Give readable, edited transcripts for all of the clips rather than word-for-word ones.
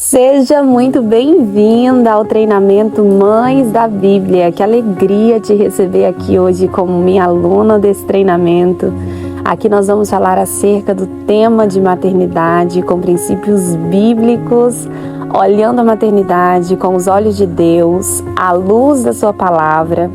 Seja muito bem-vinda ao treinamento Mães da Bíblia. Que alegria te receber aqui hoje como minha aluna desse treinamento. Aqui nós vamos falar acerca do tema de maternidade com princípios bíblicos, olhando a maternidade com os olhos de Deus, à luz da sua palavra.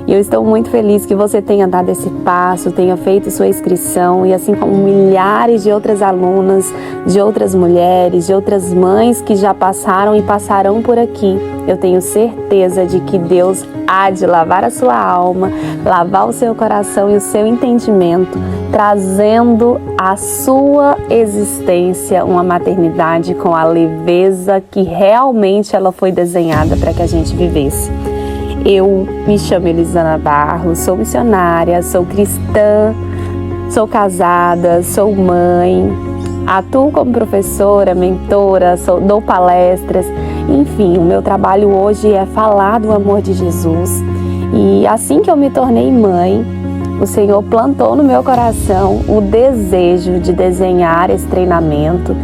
E eu estou muito feliz que você tenha dado esse passo, tenha feito sua inscrição e assim como milhares de outras alunas, de outras mulheres, de outras mães que já passaram e passarão por aqui, eu tenho certeza de que Deus há de lavar a sua alma, lavar o seu coração e o seu entendimento, trazendo à sua existência uma maternidade com a leveza que realmente ela foi desenhada para que a gente vivesse. Eu me chamo Elisana Barros, sou missionária, sou cristã, sou casada, sou mãe, atuo como professora, mentora, dou palestras, enfim, o meu trabalho hoje é falar do amor de Jesus. E assim que eu me tornei mãe, o Senhor plantou no meu coração o desejo de desenhar esse treinamento.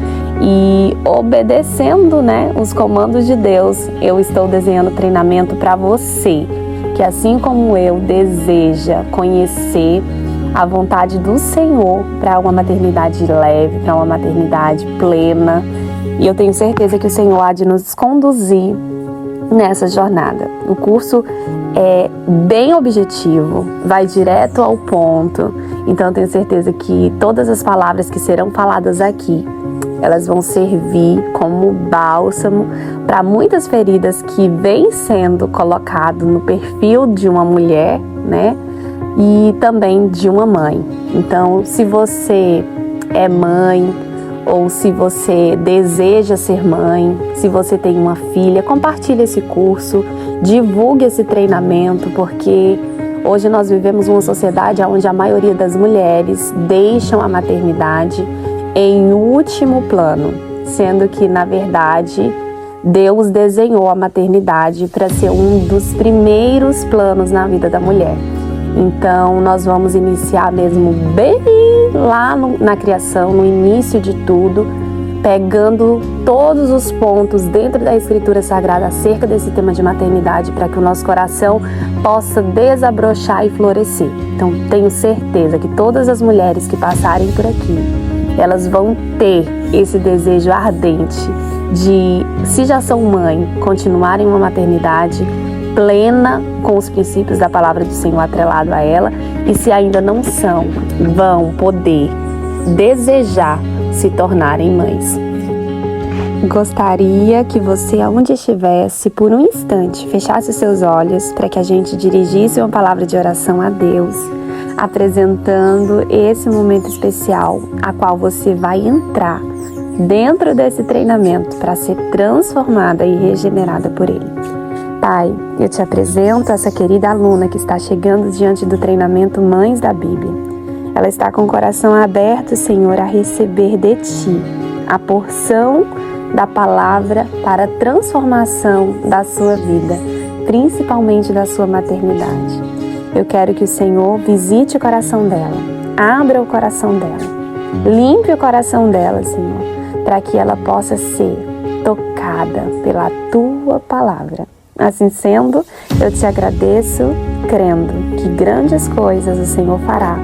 E obedecendo, os comandos de Deus, eu estou desenhando treinamento para você, que assim como eu deseja conhecer a vontade do Senhor para uma maternidade leve, para uma maternidade plena. E eu tenho certeza que o Senhor há de nos conduzir nessa jornada. O curso é bem objetivo, vai direto ao ponto. Então eu tenho certeza que todas as palavras que serão faladas aqui, elas vão servir como bálsamo para muitas feridas que vêm sendo colocado no perfil de uma mulher, e também de uma mãe. Então, se você é mãe ou se você deseja ser mãe, se você tem uma filha, compartilhe esse curso, divulgue esse treinamento, porque hoje nós vivemos uma sociedade onde a maioria das mulheres deixam a maternidade em último plano, sendo que, na verdade, Deus desenhou a maternidade para ser um dos primeiros planos na vida da mulher. Então, nós vamos iniciar mesmo bem lá na criação, no início de tudo, pegando todos os pontos dentro da Escritura Sagrada acerca desse tema de maternidade, para que o nosso coração possa desabrochar e florescer. Então, tenho certeza que todas as mulheres que passarem por aqui, elas vão ter esse desejo ardente de, se já são mãe, continuarem uma maternidade plena com os princípios da palavra do Senhor atrelado a ela, e se ainda não são, vão poder desejar se tornarem mães. Gostaria que você, aonde estivesse, por um instante, fechasse os seus olhos para que a gente dirigisse uma palavra de oração a Deus, apresentando esse momento especial a qual você vai entrar dentro desse treinamento para ser transformada e regenerada por Ele. Pai, eu te apresento essa querida aluna que está chegando diante do treinamento Mães da Bíblia. Ela está com o coração aberto, Senhor, a receber de Ti a porção da palavra para a transformação da sua vida, principalmente da sua maternidade. Eu quero que o Senhor visite o coração dela, abra o coração dela, limpe o coração dela, Senhor, para que ela possa ser tocada pela Tua palavra. Assim sendo, eu te agradeço, crendo que grandes coisas o Senhor fará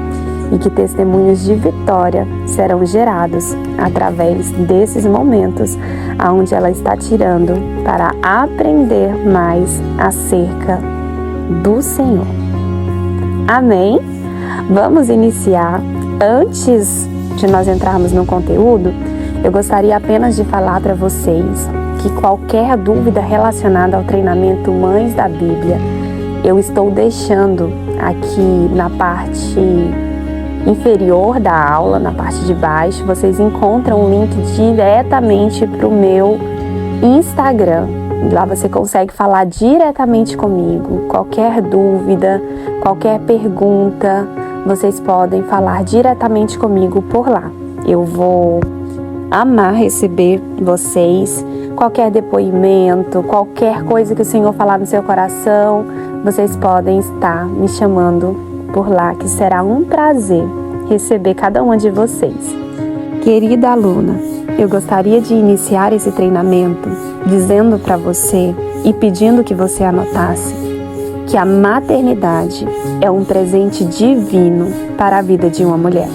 e que testemunhos de vitória serão gerados através desses momentos onde ela está tirando para aprender mais acerca do Senhor. Amém? Vamos iniciar. Antes de nós entrarmos no conteúdo, eu gostaria apenas de falar para vocês que qualquer dúvida relacionada ao treinamento Mães da Bíblia, eu estou deixando aqui na parte inferior da aula, na parte de baixo, vocês encontram um link diretamente para o meu Instagram. Lá você consegue falar diretamente comigo. Qualquer dúvida, qualquer pergunta, vocês podem falar diretamente comigo por lá. Eu vou amar receber vocês. Qualquer depoimento, qualquer coisa que o Senhor falar no seu coração, vocês podem estar me chamando por lá, que será um prazer receber cada uma de vocês. Querida aluna, eu gostaria de iniciar esse treinamento dizendo para você e pedindo que você anotasse que a maternidade é um presente divino para a vida de uma mulher.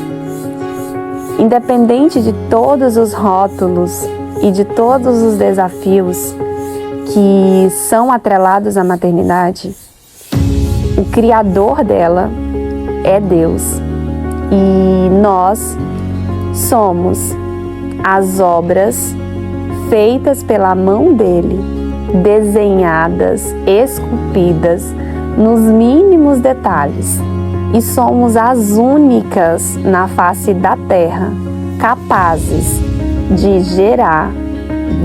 Independente de todos os rótulos e de todos os desafios que são atrelados à maternidade, o Criador dela é Deus e nós somos as obras feitas pela mão dele, desenhadas, esculpidas nos mínimos detalhes, e somos as únicas na face da terra capazes de gerar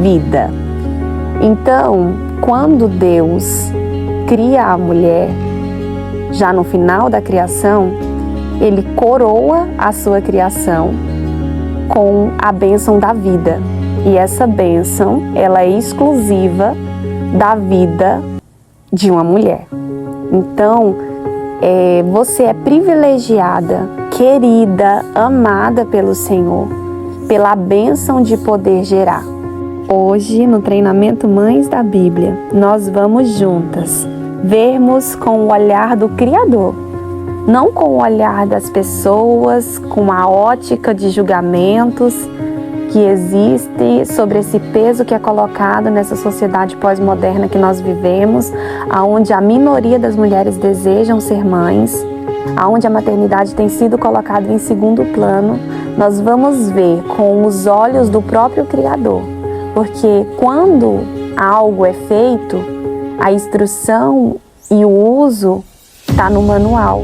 vida. Então, quando Deus cria a mulher, já no final da criação, ele coroa a sua criação com a bênção da vida. E essa bênção, ela é exclusiva da vida de uma mulher. Então, você é privilegiada, querida, amada pelo Senhor, pela bênção de poder gerar. Hoje, no treinamento Mães da Bíblia, nós vamos juntas vermos com o olhar do Criador, não com o olhar das pessoas, com a ótica de julgamentos que existe sobre esse peso que é colocado nessa sociedade pós-moderna que nós vivemos, onde a minoria das mulheres desejam ser mães, onde a maternidade tem sido colocada em segundo plano. Nós vamos ver com os olhos do próprio Criador, porque quando algo é feito, a instrução e o uso está no manual.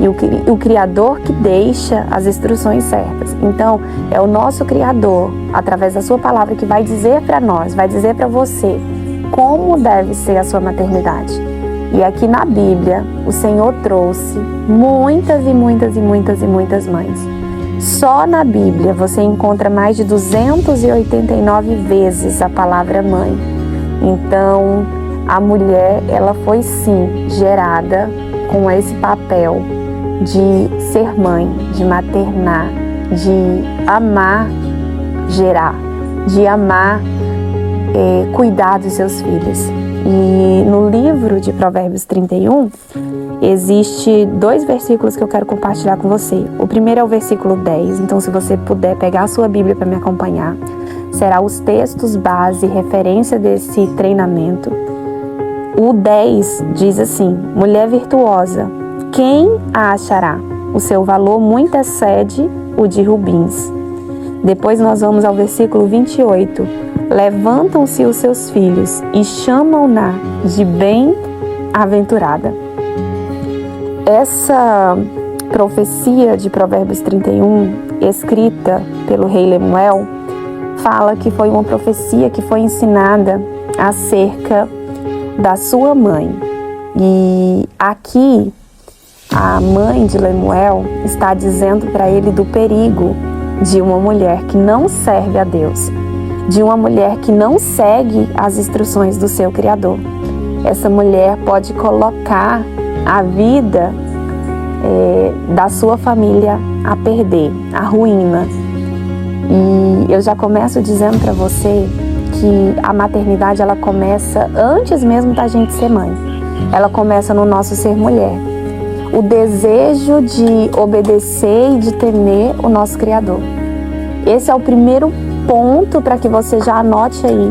E o Criador que deixa as instruções certas. Então, é o nosso Criador, através da sua palavra, que vai dizer para nós, vai dizer para você como deve ser a sua maternidade. E aqui na Bíblia, o Senhor trouxe muitas e muitas e muitas e muitas mães. Só na Bíblia você encontra mais de 289 vezes a palavra mãe. Então, a mulher, ela foi sim gerada com esse papel de ser mãe, de maternar, de amar gerar, de amar cuidar dos seus filhos. E no livro de Provérbios 31, existe 2 versículos que eu quero compartilhar com você. O primeiro é o versículo 10, então se você puder pegar a sua Bíblia para me acompanhar, será os textos base, referência desse treinamento. O 10 diz assim: mulher virtuosa, quem a achará? O seu valor muito excede o de rubins. Depois nós vamos ao versículo 28. Levantam-se os seus filhos e chamam-na de bem-aventurada. Essa profecia de Provérbios 31, escrita pelo rei Lemuel, fala que foi uma profecia que foi ensinada acerca da sua mãe. E aqui a mãe de Lemuel está dizendo para ele do perigo de uma mulher que não serve a Deus, de uma mulher que não segue as instruções do seu Criador. Essa mulher pode colocar a vida da sua família a perder, a ruína. E eu já começo dizendo para você que a maternidade, ela começa antes mesmo da gente ser mãe. Ela começa no nosso ser mulher. O desejo de obedecer e de temer o nosso Criador. Esse é o primeiro ponto para que você já anote aí.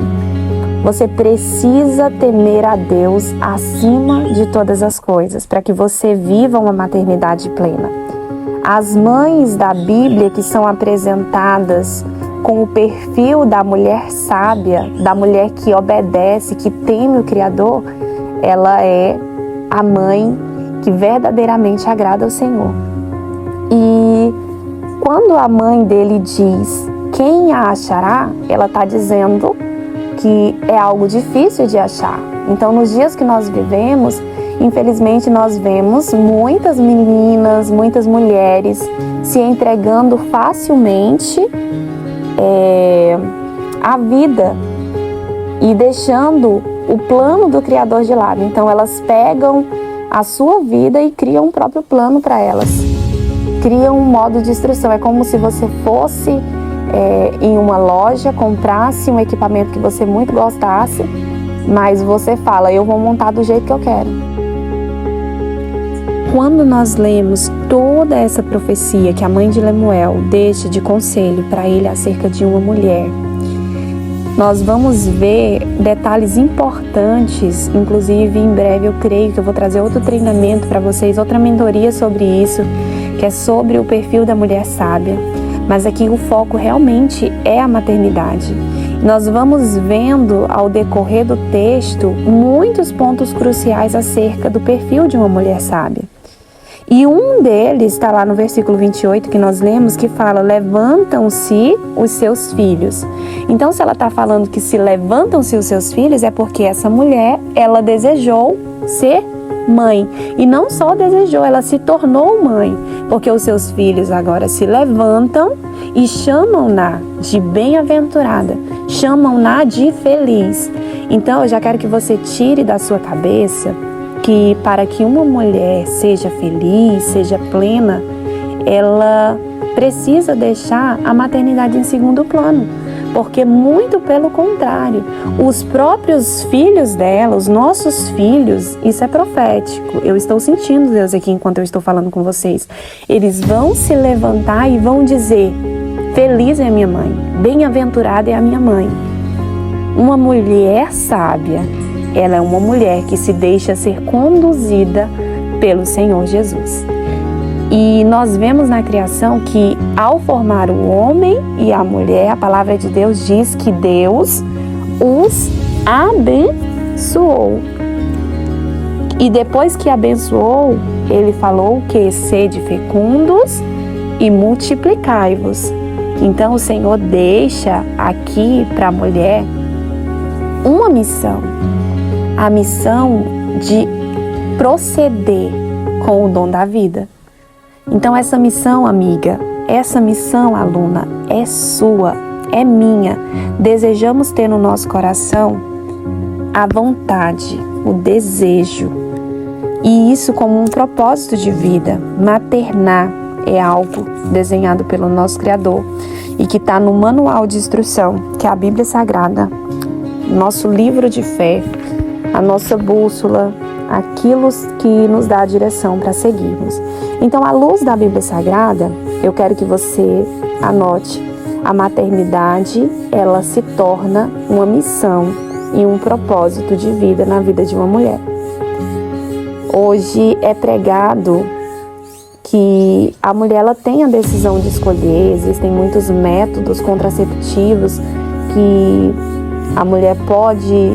Você precisa temer a Deus acima de todas as coisas, para que você viva uma maternidade plena. As mães da Bíblia que são apresentadas com o perfil da mulher sábia, da mulher que obedece, que teme o Criador, ela é a mãe que verdadeiramente agrada ao Senhor. E quando a mãe dele diz quem a achará, ela está dizendo que é algo difícil de achar. Então, nos dias que nós vivemos, infelizmente nós vemos muitas meninas, muitas mulheres se entregando facilmente à vida e deixando o plano do Criador de lado. Então elas pegam a sua vida e criam um próprio plano para elas. Criam um modo de instrução. É como se você fosse em uma loja, comprasse um equipamento que você muito gostasse, mas você fala, eu vou montar do jeito que eu quero. Quando nós lemos toda essa profecia que a mãe de Lemuel deixa de conselho para ele acerca de uma mulher, nós vamos ver detalhes importantes, inclusive em breve eu creio que eu vou trazer outro treinamento para vocês, outra mentoria sobre isso, que é sobre o perfil da mulher sábia. Mas aqui o foco realmente é a maternidade. Nós vamos vendo ao decorrer do texto muitos pontos cruciais acerca do perfil de uma mulher sábia. E um deles está lá no versículo 28 que nós lemos, que fala, levantam-se os seus filhos. Então, se ela está falando que se levantam-se os seus filhos, é porque essa mulher, ela desejou ser mãe. E não só desejou, ela se tornou mãe. Porque os seus filhos agora se levantam e chamam-na de bem-aventurada, chamam-na de feliz. Então, eu já quero que você tire da sua cabeça que para que uma mulher seja feliz, seja plena, ela precisa deixar a maternidade em segundo plano. Porque muito pelo contrário, os próprios filhos dela, os nossos filhos, isso é profético. Eu estou sentindo Deus aqui enquanto eu estou falando com vocês. Eles vão se levantar e vão dizer, feliz é a minha mãe, bem-aventurada é a minha mãe. Uma mulher sábia, ela é uma mulher que se deixa ser conduzida pelo Senhor Jesus. E nós vemos na criação que ao formar o homem e a mulher, a palavra de Deus diz que Deus os abençoou. E depois que abençoou, ele falou que sede fecundos e multiplicai-vos. Então o Senhor deixa aqui para a mulher uma missão. A missão de proceder com o dom da vida. Então essa missão, amiga, essa missão, aluna, é sua, é minha. Desejamos ter no nosso coração a vontade, o desejo. E isso como um propósito de vida. Maternar é algo desenhado pelo nosso Criador e que está no manual de instrução, que é a Bíblia Sagrada, nosso livro de fé, a nossa bússola, aquilo que nos dá a direção para seguirmos. Então, à luz da Bíblia Sagrada, eu quero que você anote, a maternidade, ela se torna uma missão e um propósito de vida na vida de uma mulher. Hoje é pregado que a mulher ela tem a decisão de escolher, existem muitos métodos contraceptivos que a mulher pode,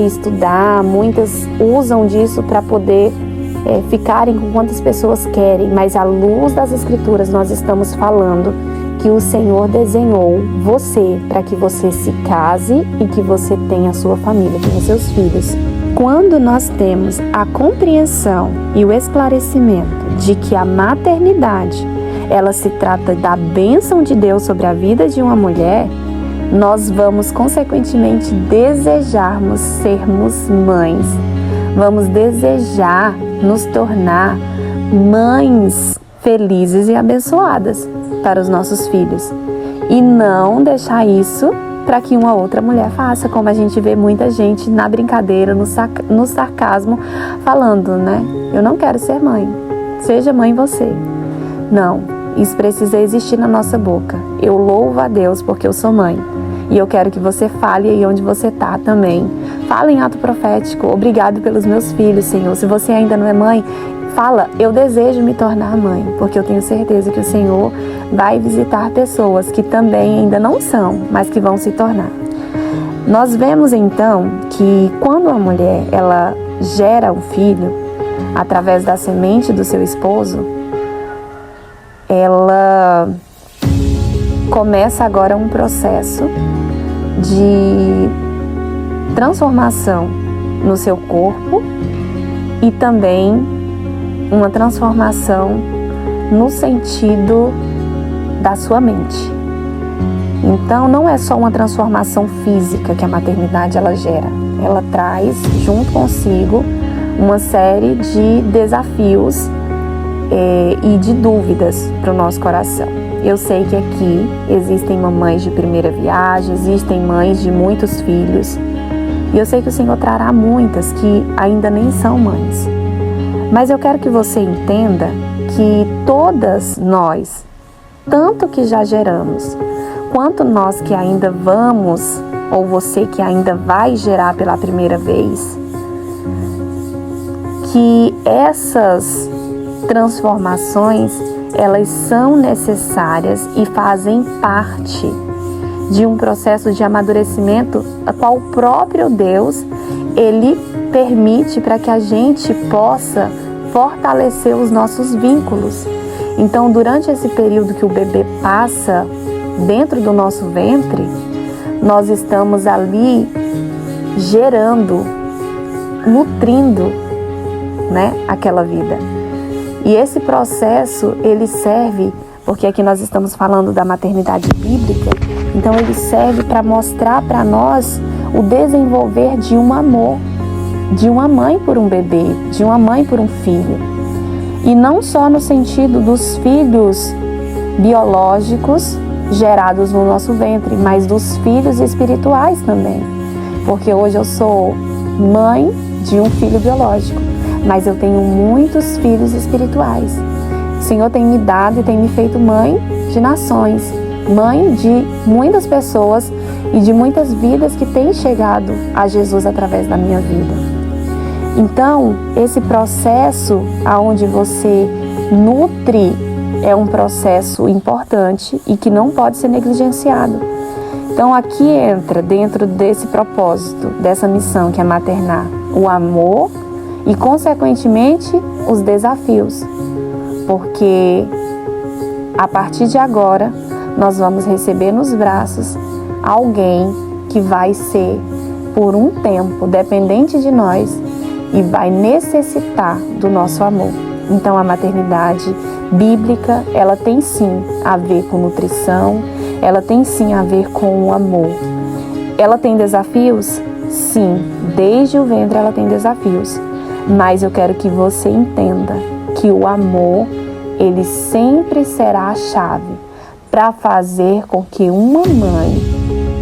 estudar, muitas usam disso para poder ficarem com quantas pessoas querem, mas à luz das Escrituras nós estamos falando que o Senhor desenhou você para que você se case e que você tenha a sua família, tenha seus filhos. Quando nós temos a compreensão e o esclarecimento de que a maternidade, ela se trata da bênção de Deus sobre a vida de uma mulher, nós vamos, consequentemente, desejarmos sermos mães. Vamos desejar nos tornar mães felizes e abençoadas para os nossos filhos. E não deixar isso para que uma outra mulher faça, como a gente vê muita gente na brincadeira, no sarcasmo, falando, eu não quero ser mãe, seja mãe você. Não, isso precisa existir na nossa boca. Eu louvo a Deus porque eu sou mãe. E eu quero que você fale aí onde você está também. Fala em ato profético, obrigado pelos meus filhos, Senhor. Se você ainda não é mãe, fala, eu desejo me tornar mãe, porque eu tenho certeza que o Senhor vai visitar pessoas que também ainda não são, mas que vão se tornar. Nós vemos então que quando a mulher ela gera um filho através da semente do seu esposo, ela começa agora um processo de transformação no seu corpo e também uma transformação no sentido da sua mente. Então não é só uma transformação física que a maternidade ela gera, ela traz junto consigo uma série de desafios e de dúvidas para o nosso coração. Eu sei que aqui existem mamães de primeira viagem, existem mães de muitos filhos. E eu sei que o Senhor trará muitas que ainda nem são mães. Mas eu quero que você entenda que todas nós, tanto que já geramos, quanto nós que ainda vamos, ou você que ainda vai gerar pela primeira vez, que essas transformações, elas são necessárias e fazem parte de um processo de amadurecimento a qual o próprio Deus, Ele permite para que a gente possa fortalecer os nossos vínculos. Então, durante esse período que o bebê passa dentro do nosso ventre, nós estamos ali gerando, nutrindo, aquela vida. E esse processo, ele serve, porque aqui nós estamos falando da maternidade bíblica, então ele serve para mostrar para nós o desenvolver de um amor, de uma mãe por um bebê, de uma mãe por um filho. E não só no sentido dos filhos biológicos gerados no nosso ventre, mas dos filhos espirituais também. Porque hoje eu sou mãe de um filho biológico, mas eu tenho muitos filhos espirituais. O Senhor tem me dado e tem me feito mãe de nações, mãe de muitas pessoas e de muitas vidas que têm chegado a Jesus através da minha vida. Então, esse processo aonde você nutre é um processo importante e que não pode ser negligenciado. Então, aqui entra dentro desse propósito, dessa missão que é maternar, o amor e, consequentemente, os desafios. Porque a partir de agora, nós vamos receber nos braços alguém que vai ser, por um tempo, dependente de nós e vai necessitar do nosso amor. Então, a maternidade bíblica, ela tem sim a ver com nutrição, ela tem sim a ver com o amor. Ela tem desafios? Sim, desde o ventre ela tem desafios. Mas eu quero que você entenda que o amor, ele sempre será a chave para fazer com que uma mãe,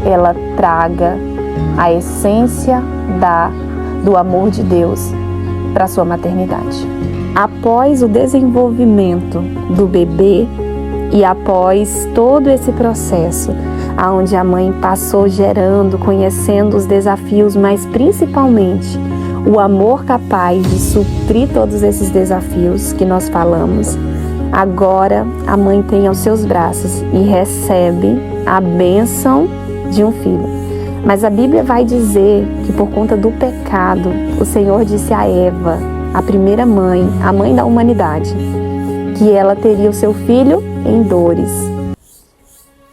ela traga a essência do amor de Deus para a sua maternidade. Após o desenvolvimento do bebê e após todo esse processo, onde a mãe passou gerando, conhecendo os desafios, mas principalmente o amor capaz de suprir todos esses desafios que nós falamos, agora a mãe tem aos seus braços e recebe a bênção de um filho. Mas a Bíblia vai dizer que por conta do pecado, o Senhor disse a Eva, a primeira mãe, a mãe da humanidade, que ela teria o seu filho em dores.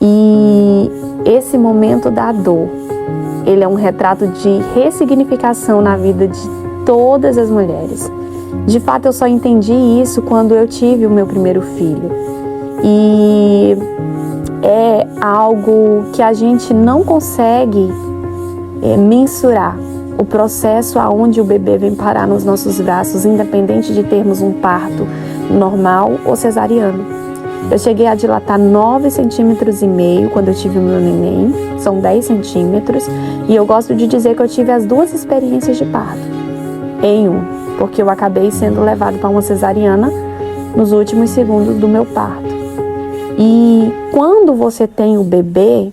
E esse momento da dor, ele é um retrato de ressignificação na vida de todas as mulheres. De fato, eu só entendi isso quando eu tive o meu primeiro filho. E é algo que a gente não consegue mensurar. O processo aonde o bebê vem parar nos nossos braços, independente de termos um parto normal ou cesariano. Eu cheguei a dilatar 9,5 centímetros quando eu tive o meu neném, são 10 centímetros, e eu gosto de dizer que eu tive as duas experiências de parto em um, porque eu acabei sendo levado para uma cesariana nos últimos segundos do meu parto. E quando você tem o bebê,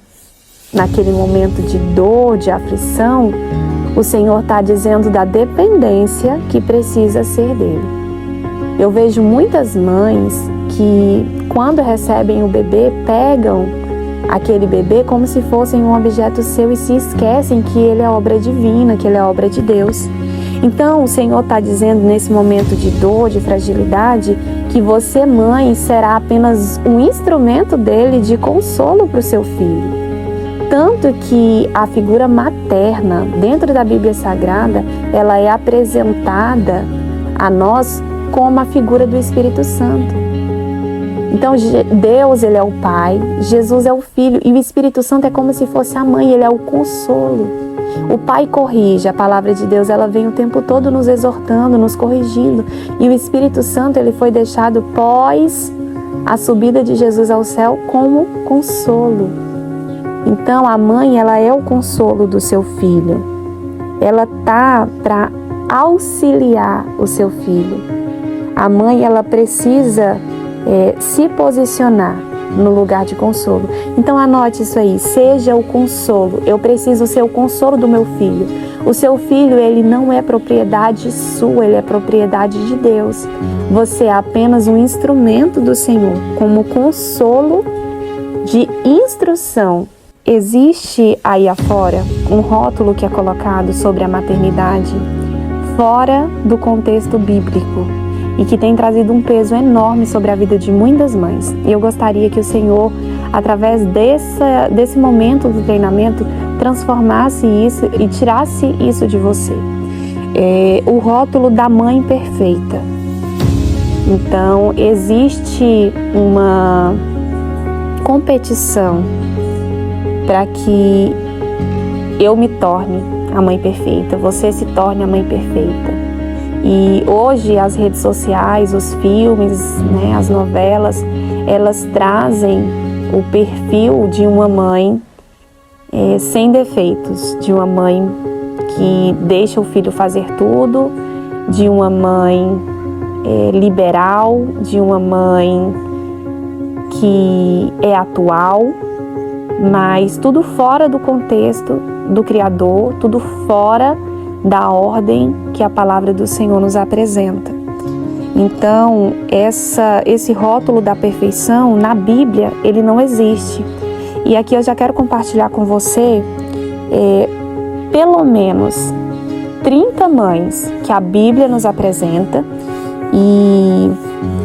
naquele momento de dor, de aflição, o Senhor está dizendo da dependência que precisa ser dele. Eu vejo muitas mães que, quando recebem o bebê, pegam aquele bebê como se fossem um objeto seu e se esquecem que ele é obra divina, que ele é obra de Deus. Então, o Senhor está dizendo nesse momento de dor, de fragilidade, que você, mãe, será apenas um instrumento dele de consolo para o seu filho. Tanto que a figura materna, dentro da Bíblia Sagrada, ela é apresentada a nós como a figura do Espírito Santo. Então, Deus, ele é o Pai, Jesus é o Filho, e o Espírito Santo é como se fosse a mãe, ele é o consolo. O Pai corrige, a palavra de Deus, ela vem o tempo todo nos exortando, nos corrigindo. E o Espírito Santo, ele foi deixado pós a subida de Jesus ao céu como consolo. Então a mãe, ela é o consolo do seu filho. Ela tá para auxiliar o seu filho. A mãe, ela precisa se posicionar no lugar de consolo. Então anote isso aí, seja o consolo. Eu preciso ser o consolo do meu filho. O seu filho, ele não é propriedade sua, ele é propriedade de Deus. Você é apenas um instrumento do Senhor, como consolo de instrução. Existe aí afora um rótulo que é colocado sobre a maternidade fora do contexto bíblico e que tem trazido um peso enorme sobre a vida de muitas mães. E eu gostaria que o Senhor, através desse momento do treinamento, transformasse isso e tirasse isso de você. O rótulo da mãe perfeita. Então, existe uma competição para que eu me torne a mãe perfeita, você se torne a mãe perfeita. E hoje as redes sociais, os filmes, né, as novelas, elas trazem o perfil de uma mãe sem defeitos, de uma mãe que deixa o filho fazer tudo, de uma mãe liberal, de uma mãe que é atual, mas tudo fora do contexto do Criador, tudo fora da ordem que a palavra do Senhor nos apresenta. Então, esse rótulo da perfeição, na Bíblia, ele não existe. E aqui eu já quero compartilhar com você pelo menos 30 mães que a Bíblia nos apresenta, e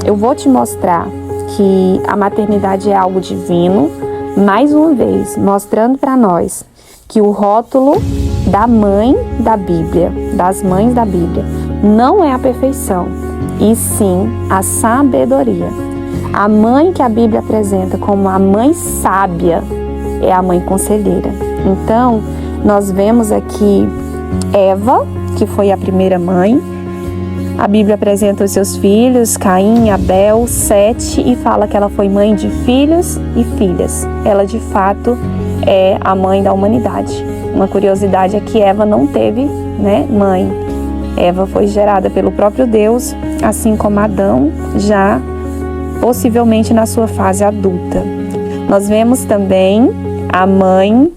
eu vou te mostrar que a maternidade é algo divino, mais uma vez, mostrando para nós que o rótulo da mãe da Bíblia, das mães da Bíblia, não é a perfeição, e sim a sabedoria. A mãe que a Bíblia apresenta como a mãe sábia é a mãe conselheira. Então, nós vemos aqui Eva, que foi a primeira mãe. A Bíblia apresenta os seus filhos, Caim, Abel, Sete, e fala que ela foi mãe de filhos e filhas. Ela, de fato, é a mãe da humanidade. Uma curiosidade é que Eva não teve, mãe. Eva foi gerada pelo próprio Deus, assim como Adão, já possivelmente na sua fase adulta. Nós vemos também a mãe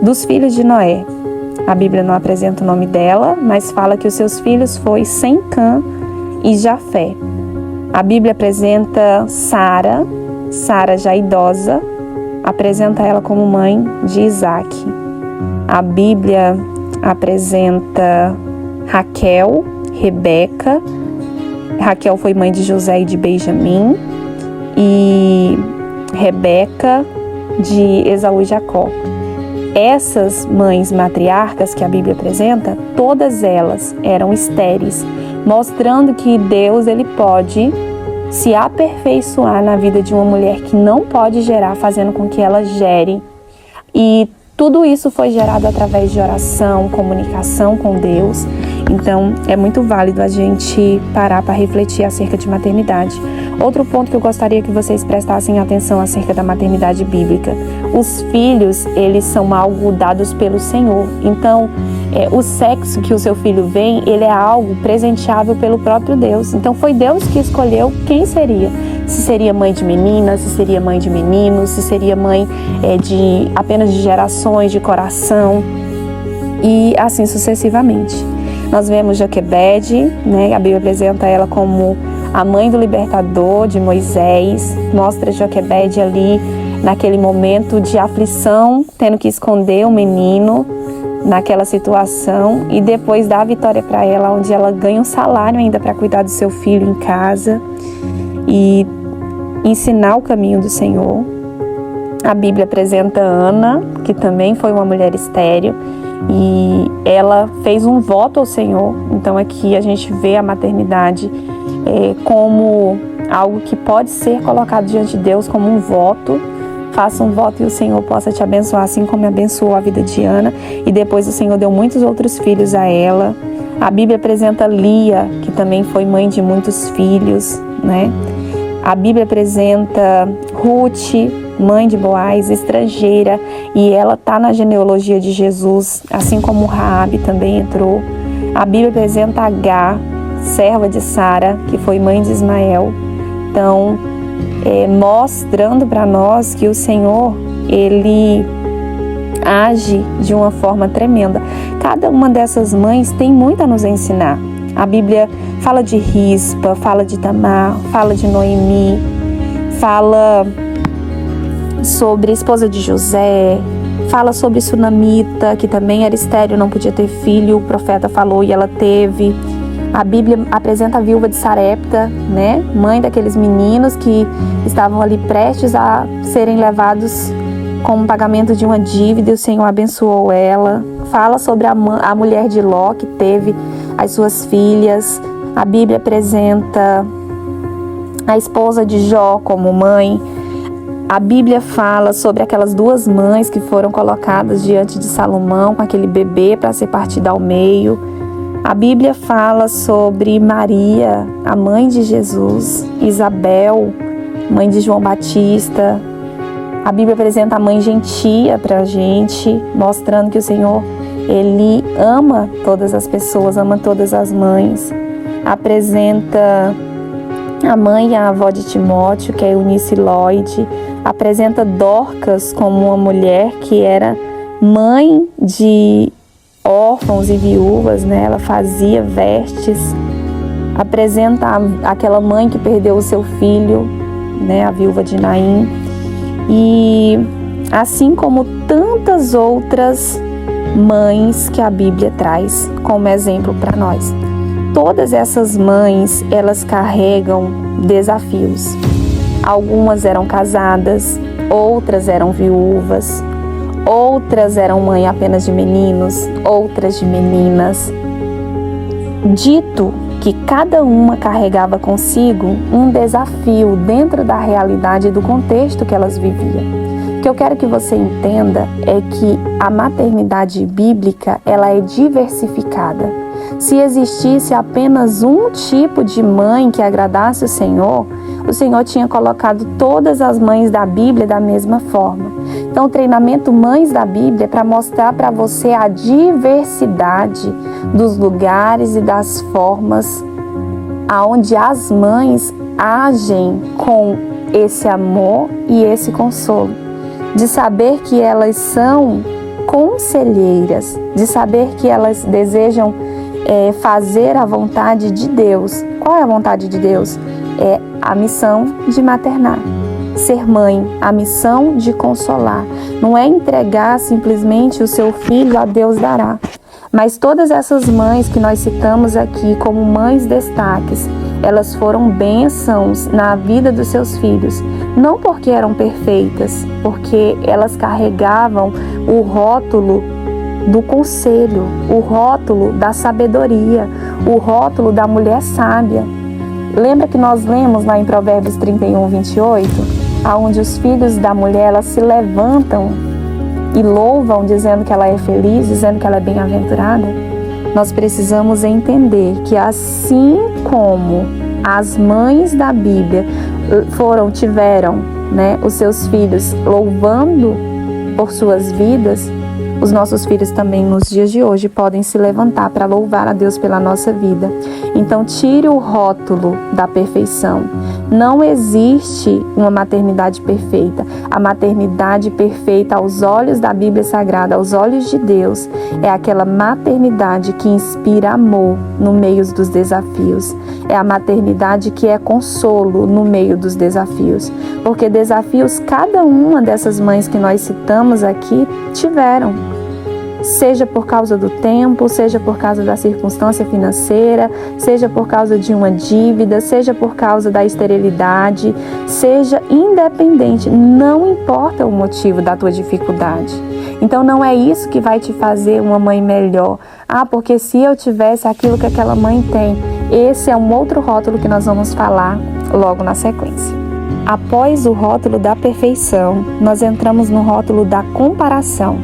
dos filhos de Noé. A Bíblia não apresenta o nome dela, mas fala que os seus filhos foi Sem, Cã e Jafé. A Bíblia apresenta Sara já idosa, apresenta ela como mãe de Isaac. A Bíblia apresenta Raquel, Rebeca. Raquel foi mãe de José e de Benjamim, e Rebeca de Esaú e Jacó. Essas mães matriarcas que a Bíblia apresenta, todas elas eram estéreis, mostrando que Deus, ele pode se aperfeiçoar na vida de uma mulher que não pode gerar, fazendo com que ela gere. E tudo isso foi gerado através de oração, comunicação com Deus. Então, é muito válido a gente parar para refletir acerca de maternidade. Outro ponto que eu gostaria que vocês prestassem atenção acerca da maternidade bíblica. Os filhos, eles são algo dados pelo Senhor. Então, o sexo que o seu filho vem, ele é algo presenteável pelo próprio Deus. Então, foi Deus que escolheu quem seria. Se seria mãe de meninas, se seria mãe de meninos, se seria mãe apenas de gerações, de coração, e assim sucessivamente. Nós vemos Joquebede, a Bíblia apresenta ela como a mãe do libertador de Moisés, mostra Joquebede ali naquele momento de aflição, tendo que esconder o menino naquela situação, e depois dá a vitória para ela, onde ela ganha um salário ainda para cuidar do seu filho em casa e ensinar o caminho do Senhor. A Bíblia apresenta Ana, que também foi uma mulher estéril, e ela fez um voto ao Senhor. Então aqui a gente vê a maternidade como algo que pode ser colocado diante de Deus como um voto. Faça um voto e o Senhor possa te abençoar, assim como abençoou a vida de Ana, e depois o Senhor deu muitos outros filhos a ela. A Bíblia apresenta Lia, que também foi mãe de muitos filhos, A Bíblia apresenta Ruth, mãe de Boaz, estrangeira, e ela está na genealogia de Jesus, assim como Raabe também entrou. A Bíblia apresenta Agar, serva de Sara, que foi mãe de Ismael. Então, mostrando para nós que o Senhor, Ele age de uma forma tremenda. Cada uma dessas mães tem muito a nos ensinar. A Bíblia fala de Rispa, fala de Tamar, fala de Noemi, fala sobre a esposa de José, fala sobre Sunamita, que também era estéril, não podia ter filho, o profeta falou e ela teve. A Bíblia apresenta a viúva de Sarepta, né? Mãe daqueles meninos que estavam ali prestes a serem levados como pagamento de uma dívida, e o Senhor abençoou ela. Fala sobre a mulher de Ló, que teve as suas filhas. A Bíblia apresenta a esposa de Jó como mãe. A Bíblia fala sobre aquelas duas mães que foram colocadas diante de Salomão com aquele bebê para ser partido ao meio. A Bíblia fala sobre Maria, a mãe de Jesus, Isabel, mãe de João Batista. A Bíblia apresenta a mãe gentia para a gente, mostrando que o Senhor, Ele ama todas as pessoas, ama todas as mães. Apresenta a mãe e a avó de Timóteo, que é Eunice Lloyd. Apresenta Dorcas como uma mulher que era mãe de órfãos e viúvas, né? Ela fazia vestes. Apresenta aquela mãe que perdeu o seu filho, né? A viúva de Naim. E assim como tantas outras mães que a Bíblia traz como exemplo para nós. Todas essas mães, elas carregam desafios. Algumas eram casadas, outras eram viúvas, outras eram mãe apenas de meninos, outras de meninas. Dito que cada uma carregava consigo um desafio dentro da realidade e do contexto que elas viviam. O que eu quero que você entenda é que a maternidade bíblica, ela é diversificada. Se existisse apenas um tipo de mãe que agradasse o Senhor tinha colocado todas as mães da Bíblia da mesma forma. Então, o treinamento Mães da Bíblia é para mostrar para você a diversidade dos lugares e das formas aonde as mães agem com esse amor e esse consolo. De saber que elas são conselheiras, de saber que elas desejam fazer a vontade de Deus. Qual é a vontade de Deus? É a missão de maternar. Ser mãe, a missão de consolar. Não é entregar simplesmente o seu filho a Deus dará. Mas todas essas mães que nós citamos aqui como mães destaques, elas foram bênçãos na vida dos seus filhos. Não porque eram perfeitas, porque elas carregavam o rótulo do conselho, o rótulo da sabedoria, o rótulo da mulher sábia. Lembra que nós lemos lá em Provérbios 31, 28, onde os filhos da mulher, elas se levantam e louvam, dizendo que ela é feliz, dizendo que ela é bem-aventurada? Nós precisamos entender que assim como as mães da Bíblia tiveram, né, os seus filhos louvando por suas vidas, os nossos filhos também nos dias de hoje podem se levantar para louvar a Deus pela nossa vida. Então tire o rótulo da perfeição. Não existe uma maternidade perfeita. A maternidade perfeita aos olhos da Bíblia Sagrada, aos olhos de Deus, é aquela maternidade que inspira amor no meio dos desafios. É a maternidade que é consolo no meio dos desafios. Porque desafios cada uma dessas mães que nós citamos aqui tiveram. Seja por causa do tempo, seja por causa da circunstância financeira, seja por causa de uma dívida, seja por causa da esterilidade, seja independente, não importa o motivo da tua dificuldade. Então não é isso que vai te fazer uma mãe melhor. Porque se eu tivesse aquilo que aquela mãe tem, esse é um outro rótulo que nós vamos falar logo na sequência. Após o rótulo da perfeição, nós entramos no rótulo da comparação.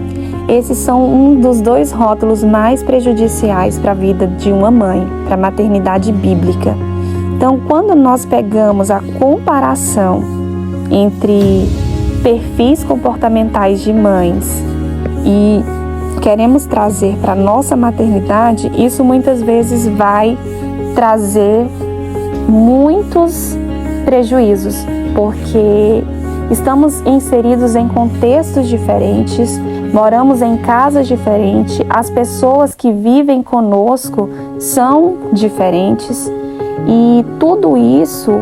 Esses são um dos dois rótulos mais prejudiciais para a vida de uma mãe, para a maternidade bíblica. Então, quando nós pegamos a comparação entre perfis comportamentais de mães e queremos trazer para a nossa maternidade, isso muitas vezes vai trazer muitos prejuízos, porque estamos inseridos em contextos diferentes, moramos em casas diferentes, as pessoas que vivem conosco são diferentes e tudo isso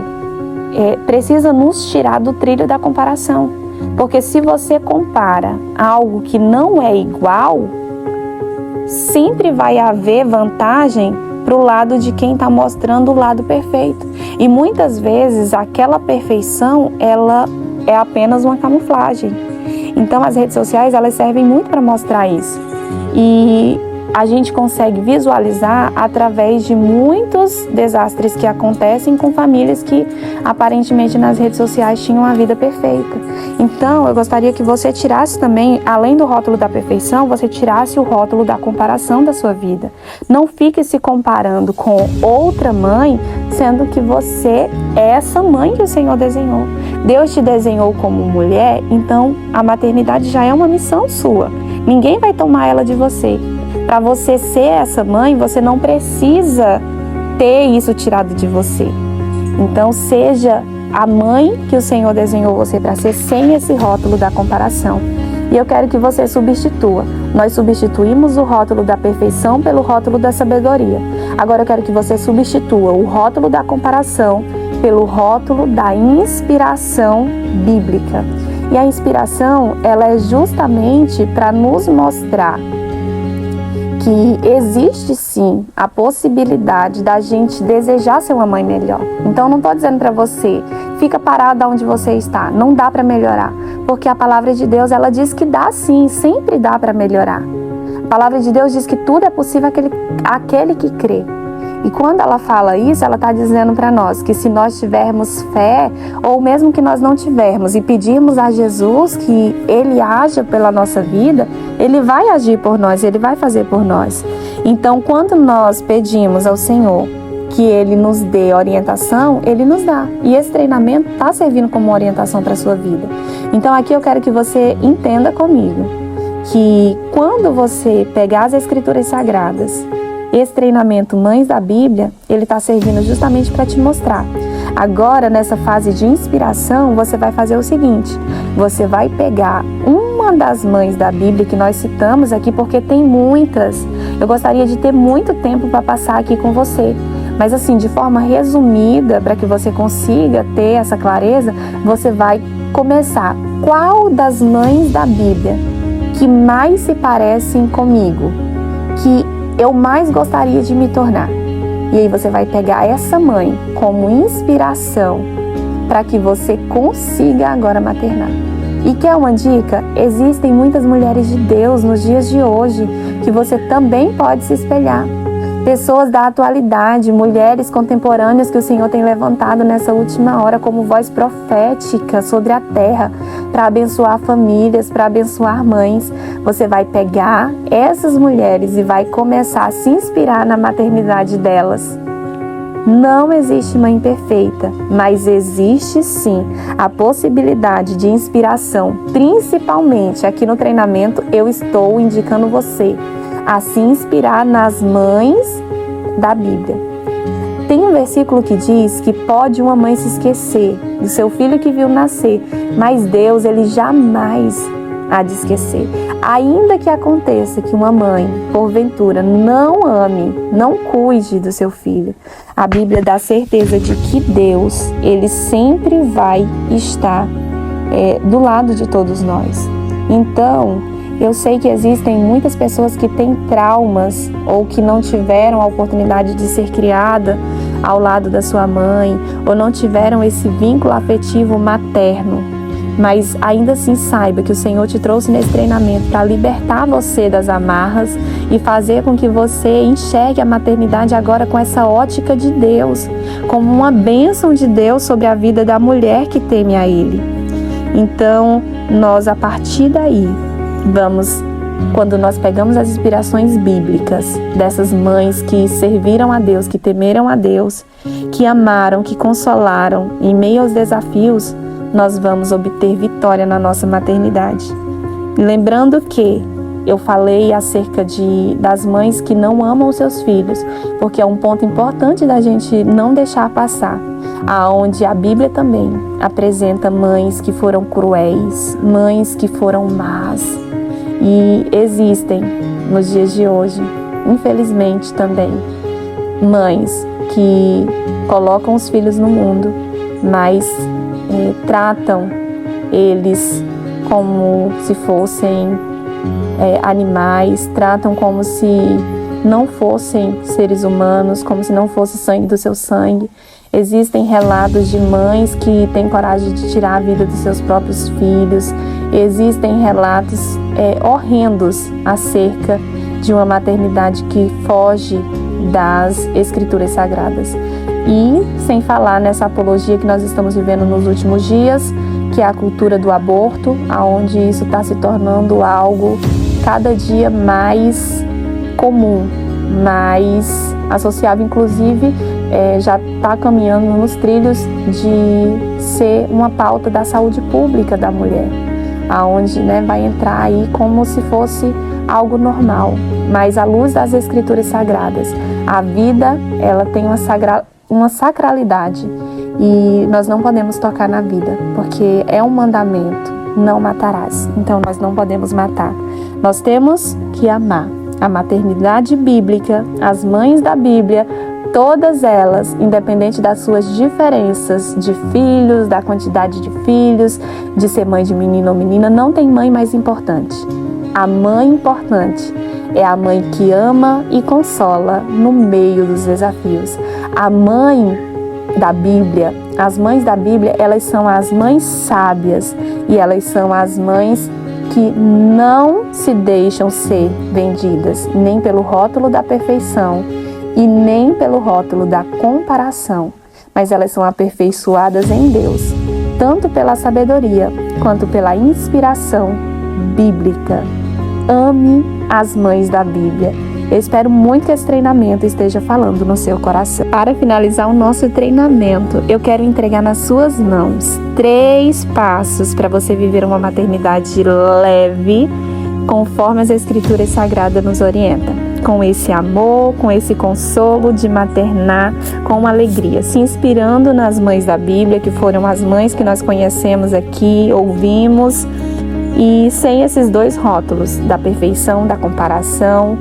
precisa nos tirar do trilho da comparação. Porque se você compara algo que não é igual, sempre vai haver vantagem para o lado de quem está mostrando o lado perfeito. E muitas vezes aquela perfeição, ela é apenas uma camuflagem. Então as redes sociais, elas servem muito para mostrar isso. E a gente consegue visualizar através de muitos desastres que acontecem com famílias que aparentemente nas redes sociais tinham uma vida perfeita. Então eu gostaria que você tirasse também, além do rótulo da perfeição, você tirasse o rótulo da comparação da sua vida. Não fique se comparando com outra mãe, sendo que você é essa mãe que o Senhor desenhou. Deus te desenhou como mulher, então a maternidade já é uma missão sua. Ninguém vai tomar ela de você. Para você ser essa mãe, você não precisa ter isso tirado de você. Então, seja a mãe que o Senhor desenhou você para ser, sem esse rótulo da comparação. E eu quero que você substitua. Nós substituímos o rótulo da perfeição pelo rótulo da sabedoria. Agora eu quero que você substitua o rótulo da comparação pelo rótulo da inspiração bíblica. E a inspiração, ela é justamente para nos mostrar que existe sim a possibilidade da gente desejar ser uma mãe melhor. Então não estou dizendo para você, fica parada onde você está, não dá para melhorar. Porque a palavra de Deus, ela diz que dá sim, sempre dá para melhorar. A palavra de Deus diz que tudo é possível àquele que crê. E quando ela fala isso, ela está dizendo para nós que se nós tivermos fé, ou mesmo que nós não tivermos, e pedirmos a Jesus que Ele haja pela nossa vida, Ele vai agir por nós, Ele vai fazer por nós. Então, quando nós pedimos ao Senhor que Ele nos dê orientação, Ele nos dá. E esse treinamento está servindo como orientação para a sua vida. Então, aqui eu quero que você entenda comigo que quando você pegar as Escrituras Sagradas, esse treinamento Mães da Bíblia, ele está servindo justamente para te mostrar. Agora, nessa fase de inspiração, você vai fazer o seguinte: você vai pegar uma das mães da Bíblia que nós citamos aqui, porque tem muitas. Eu gostaria de ter muito tempo para passar aqui com você. Mas assim, de forma resumida, para que você consiga ter essa clareza, você vai começar. Qual das mães da Bíblia que mais se parecem comigo? Que eu mais gostaria de me tornar. E aí você vai pegar essa mãe como inspiração para que você consiga agora maternar. E quer uma dica? Existem muitas mulheres de Deus nos dias de hoje que você também pode se espelhar. Pessoas da atualidade, mulheres contemporâneas que o Senhor tem levantado nessa última hora como voz profética sobre a terra, para abençoar famílias, para abençoar mães. Você vai pegar essas mulheres e vai começar a se inspirar na maternidade delas. Não existe mãe perfeita, mas existe sim a possibilidade de inspiração. Principalmente aqui no treinamento, eu estou indicando você a se inspirar nas mães da Bíblia. Tem um versículo que diz que pode uma mãe se esquecer do seu filho que viu nascer, mas Deus, Ele jamais há de esquecer. Ainda que aconteça que uma mãe, porventura, não ame, não cuide do seu filho, a Bíblia dá certeza de que Deus, Ele sempre vai estar do lado de todos nós. Então, eu sei que existem muitas pessoas que têm traumas ou que não tiveram a oportunidade de ser criada ao lado da sua mãe ou não tiveram esse vínculo afetivo materno. Mas ainda assim saiba que o Senhor te trouxe nesse treinamento para libertar você das amarras e fazer com que você enxergue a maternidade agora com essa ótica de Deus, como uma bênção de Deus sobre a vida da mulher que teme a Ele. Então, nós a partir daí, quando nós pegamos as inspirações bíblicas dessas mães que serviram a Deus, que temeram a Deus, que amaram, que consolaram, em meio aos desafios, nós vamos obter vitória na nossa maternidade. Lembrando que eu falei acerca das mães que não amam os seus filhos, porque é um ponto importante da gente não deixar passar, aonde a Bíblia também apresenta mães que foram cruéis, mães que foram más, e existem nos dias de hoje, infelizmente também, mães que colocam os filhos no mundo, mas tratam eles como se fossem animais, tratam como se não fossem seres humanos, como se não fosse sangue do seu sangue. Existem relatos de mães que têm coragem de tirar a vida dos seus próprios filhos. Existem relatos horrendos acerca de uma maternidade que foge das escrituras sagradas. E sem falar nessa apologia que nós estamos vivendo nos últimos dias, que é a cultura do aborto, onde isso está se tornando algo cada dia mais comum, mais associável, inclusive já está caminhando nos trilhos de ser uma pauta da saúde pública da mulher, aonde vai entrar aí como se fosse algo normal, mas à luz das escrituras sagradas, a vida ela tem uma sacralidade e nós não podemos tocar na vida, porque é um mandamento, não matarás, então nós não podemos matar. Nós temos que amar a maternidade bíblica, as mães da Bíblia, todas elas, independente das suas diferenças de filhos, da quantidade de filhos, de ser mãe de menino ou menina, não tem mãe mais importante. A mãe importante é a mãe que ama e consola no meio dos desafios. A mãe da Bíblia, as mães da Bíblia, elas são as mães sábias e elas são as mães que não se deixam ser vendidas nem pelo rótulo da perfeição e nem pelo rótulo da comparação, mas elas são aperfeiçoadas em Deus, tanto pela sabedoria quanto pela inspiração bíblica. Ame as mães da Bíblia. Eu espero muito que esse treinamento esteja falando no seu coração. Para finalizar o nosso treinamento, eu quero entregar nas suas mãos 3 passos para você viver uma maternidade leve, conforme as Escrituras Sagradas nos orientam. Com esse amor, com esse consolo de maternar com alegria, se inspirando nas mães da Bíblia, que foram as mães que nós conhecemos aqui, ouvimos, e sem esses 2 rótulos, da perfeição, da comparação.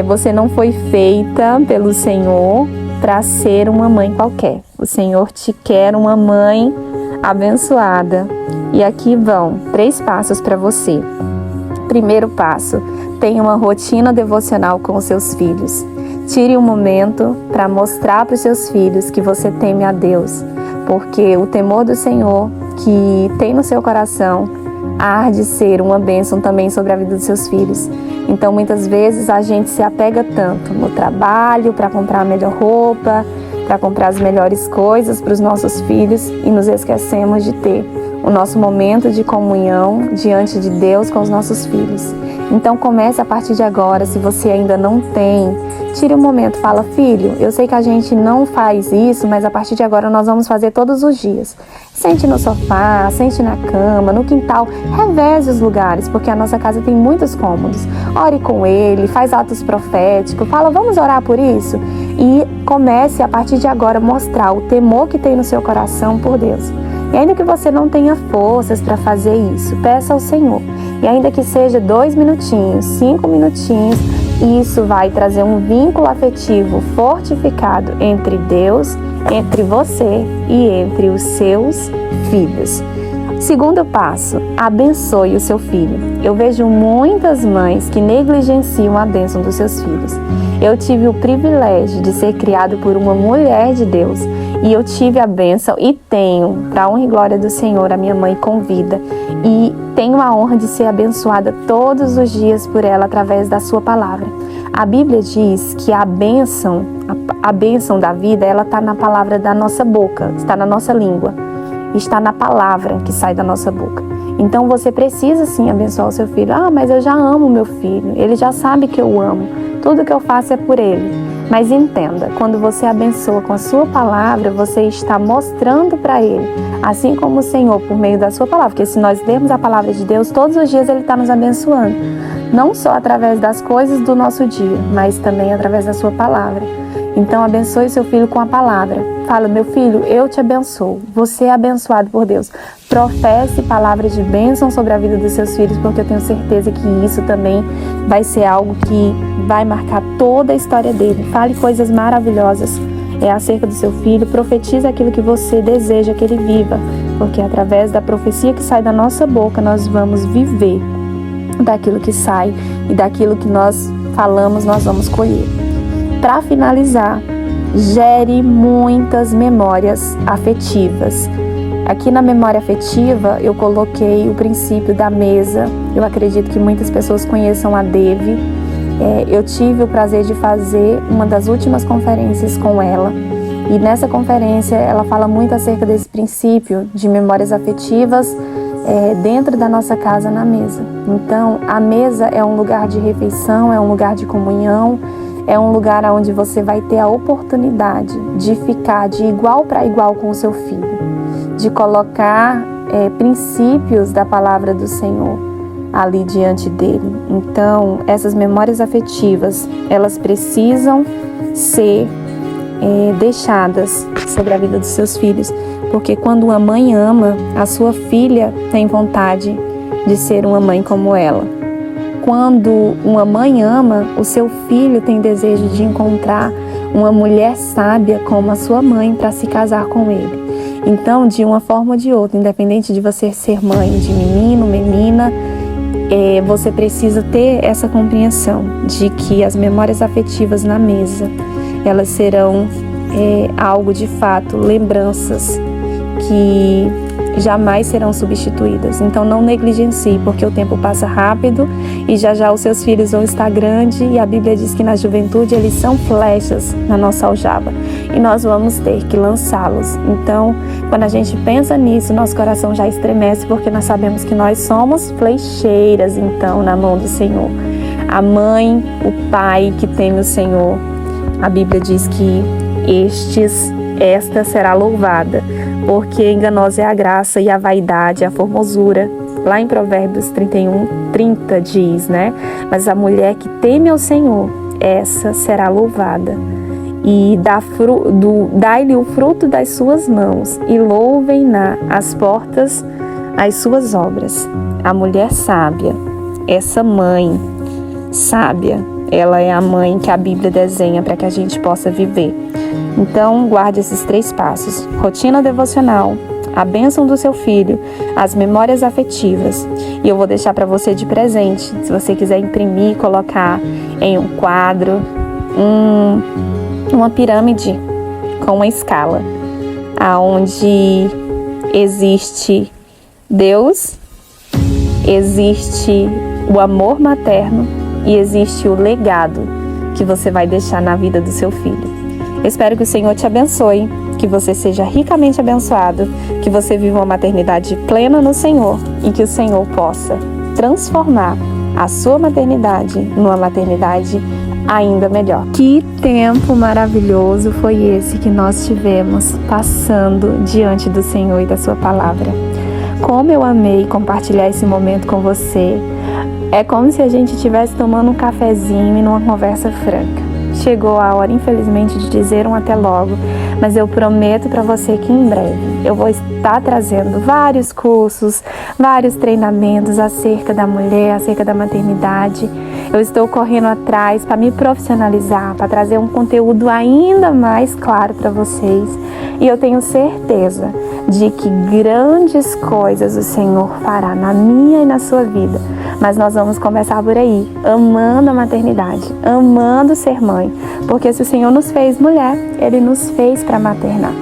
Você não foi feita pelo Senhor para ser uma mãe qualquer. O Senhor te quer uma mãe abençoada. E aqui vão 3 passos para você. Primeiro passo, tenha uma rotina devocional com os seus filhos. Tire um momento para mostrar para os seus filhos que você teme a Deus, porque o temor do Senhor que tem no seu coração há de ser uma bênção também sobre a vida dos seus filhos. Então, muitas vezes, a gente se apega tanto no trabalho, para comprar a melhor roupa, para comprar as melhores coisas para os nossos filhos e nos esquecemos de ter o nosso momento de comunhão diante de Deus com os nossos filhos. Então, comece a partir de agora, se você ainda não tem, tire um momento, fala: filho, eu sei que a gente não faz isso, mas a partir de agora nós vamos fazer todos os dias. Sente no sofá, sente na cama, no quintal, reveze os lugares, porque a nossa casa tem muitos cômodos. Ore com ele, faz atos proféticos, fala: vamos orar por isso? E comece a partir de agora a mostrar o temor que tem no seu coração por Deus. E ainda que você não tenha forças para fazer isso, peça ao Senhor. E ainda que seja 2 minutinhos, 5 minutinhos, isso vai trazer um vínculo afetivo fortificado entre Deus, entre você e entre os seus filhos. Segundo passo, abençoe o seu filho. Eu vejo muitas mães que negligenciam a bênção dos seus filhos. Eu tive o privilégio de ser criado por uma mulher de Deus e eu tive a bênção e tenho, para a honra e glória do Senhor, a minha mãe com vida, e tenho a honra de ser abençoada todos os dias por ela através da sua palavra. A Bíblia diz que a bênção da vida, ela está na palavra da nossa boca, está na nossa língua, está na palavra que sai da nossa boca. Então você precisa sim abençoar o seu filho. Mas eu já amo meu filho, ele já sabe que eu amo, tudo que eu faço é por ele. Mas entenda, quando você abençoa com a sua palavra, você está mostrando para Ele, assim como o Senhor, por meio da sua palavra, porque se nós lermos a palavra de Deus, todos os dias Ele está nos abençoando, não só através das coisas do nosso dia, mas também através da sua palavra. Então abençoe seu filho com a palavra. Fala, meu filho, eu te abençoo, você é abençoado por Deus. Professe palavras de bênção sobre a vida dos seus filhos, porque eu tenho certeza que isso também vai ser algo que vai marcar toda a história dele. Fale coisas maravilhosas acerca do seu filho, profetize aquilo que você deseja que ele viva, porque através da profecia que sai da nossa boca, nós vamos viver daquilo que sai e daquilo que nós falamos, nós vamos colher. Para finalizar, gere muitas memórias afetivas. Aqui na memória afetiva eu coloquei o princípio da mesa. Eu acredito que muitas pessoas conheçam a Devi. Eu tive o prazer de fazer uma das últimas conferências com ela. E nessa conferência ela fala muito acerca desse princípio de memórias afetivas dentro da nossa casa na mesa. Então a mesa é um lugar de refeição, é um lugar de comunhão, é um lugar onde você vai ter a oportunidade de ficar de igual para igual com o seu filho, de colocar princípios da palavra do Senhor ali diante dele. Então, essas memórias afetivas, elas precisam ser deixadas sobre a vida dos seus filhos, porque quando uma mãe ama, a sua filha tem vontade de ser uma mãe como ela. Quando uma mãe ama, o seu filho tem desejo de encontrar uma mulher sábia como a sua mãe para se casar com ele. Então, de uma forma ou de outra, independente de você ser mãe de menino, menina, você precisa ter essa compreensão de que as memórias afetivas na mesa, elas serão algo de fato, lembranças que jamais serão substituídas. Então não negligencie, porque o tempo passa rápido e já já os seus filhos vão estar grandes, e a Bíblia diz que na juventude eles são flechas na nossa aljava e nós vamos ter que lançá-los. Então, quando a gente pensa nisso, nosso coração já estremece, porque nós sabemos que nós somos flecheiras, então, na mão do Senhor. A mãe, o pai que teme o Senhor, a Bíblia diz que esta será louvada, porque enganosa é a graça e a vaidade, a formosura. Lá em Provérbios 31:30 diz, né? Mas a mulher que teme ao Senhor, essa será louvada. E dai-lhe o fruto das suas mãos, e louvem-na as portas as suas obras. A mulher sábia, essa mãe sábia, ela é a mãe que a Bíblia desenha para que a gente possa viver. Então, guarde esses 3 passos: rotina devocional, a bênção do seu filho, as memórias afetivas. E eu vou deixar para você de presente, se você quiser imprimir, colocar em um quadro, uma pirâmide com uma escala, aonde existe Deus, existe o amor materno e existe o legado que você vai deixar na vida do seu filho. Espero que o Senhor te abençoe, que você seja ricamente abençoado, que você viva uma maternidade plena no Senhor e que o Senhor possa transformar a sua maternidade numa maternidade ainda melhor. Que tempo maravilhoso foi esse que nós tivemos passando diante do Senhor e da sua palavra. Como eu amei compartilhar esse momento com você. É como se a gente estivesse tomando um cafezinho e numa conversa franca. Chegou a hora, infelizmente, de dizer um até logo, mas eu prometo para você que em breve eu vou estar trazendo vários cursos, vários treinamentos acerca da mulher, acerca da maternidade. Eu estou correndo atrás para me profissionalizar, para trazer um conteúdo ainda mais claro para vocês. E eu tenho certeza de que grandes coisas o Senhor fará na minha e na sua vida. Mas nós vamos começar por aí, amando a maternidade, amando ser mãe. Porque se o Senhor nos fez mulher, Ele nos fez para maternar.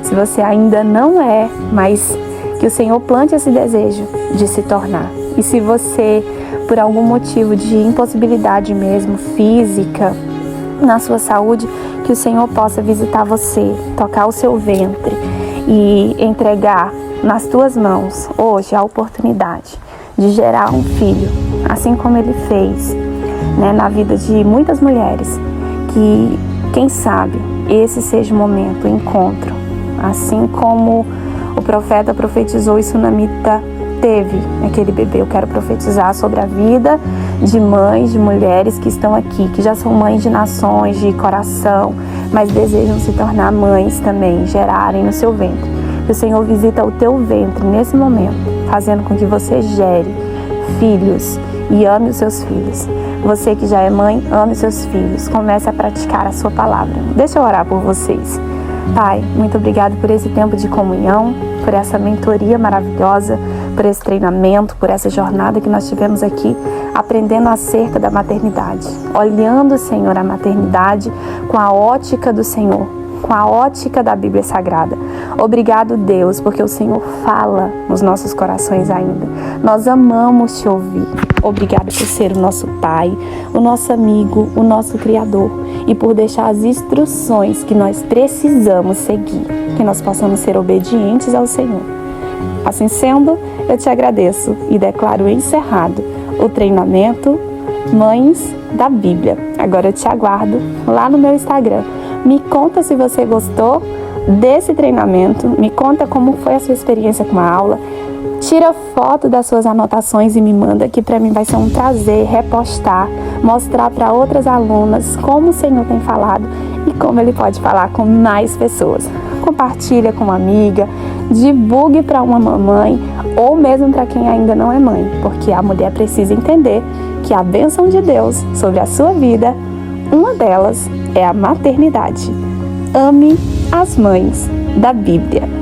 Se você ainda não é, mas que o Senhor plante esse desejo de se tornar. E se você, por algum motivo de impossibilidade mesmo, física, na sua saúde, que o Senhor possa visitar você, tocar o seu ventre e entregar nas tuas mãos hoje a oportunidade de gerar um filho, assim como Ele fez, né, na vida de muitas mulheres que Quem sabe esse seja o momento, o encontro. Assim como o profeta profetizou e Sunamita teve aquele bebê, eu quero profetizar sobre a vida de mães, de mulheres que estão aqui, que já são mães de nações, de coração, mas desejam se tornar mães também, gerarem no seu ventre. Que o Senhor visita o teu ventre nesse momento, fazendo com que você gere filhos e ame os seus filhos. Você que já é mãe, ame os seus filhos. Comece a praticar a sua palavra. Deixa eu orar por vocês. Pai, muito obrigado por esse tempo de comunhão, por essa mentoria maravilhosa, por esse treinamento, por essa jornada que nós tivemos aqui, aprendendo acerca da maternidade. Olhando, Senhor, a maternidade com a ótica do Senhor, com a ótica da Bíblia Sagrada. Obrigado, Deus, porque o Senhor fala nos nossos corações ainda. Nós amamos te ouvir. Obrigado por ser o nosso Pai, o nosso amigo, o nosso Criador e por deixar as instruções que nós precisamos seguir, que nós possamos ser obedientes ao Senhor. Assim sendo, eu te agradeço e declaro encerrado o treinamento Mães da Bíblia. Agora eu te aguardo lá no meu Instagram. Me conta se você gostou desse treinamento, me conta como foi a sua experiência com a aula. Tira foto das suas anotações e me manda, que para mim vai ser um prazer repostar, mostrar para outras alunas como o Senhor tem falado e como Ele pode falar com mais pessoas. Compartilha com uma amiga, divulgue para uma mamãe ou mesmo para quem ainda não é mãe, porque a mulher precisa entender que a bênção de Deus sobre a sua vida, uma delas é a maternidade. Ame as mães da Bíblia.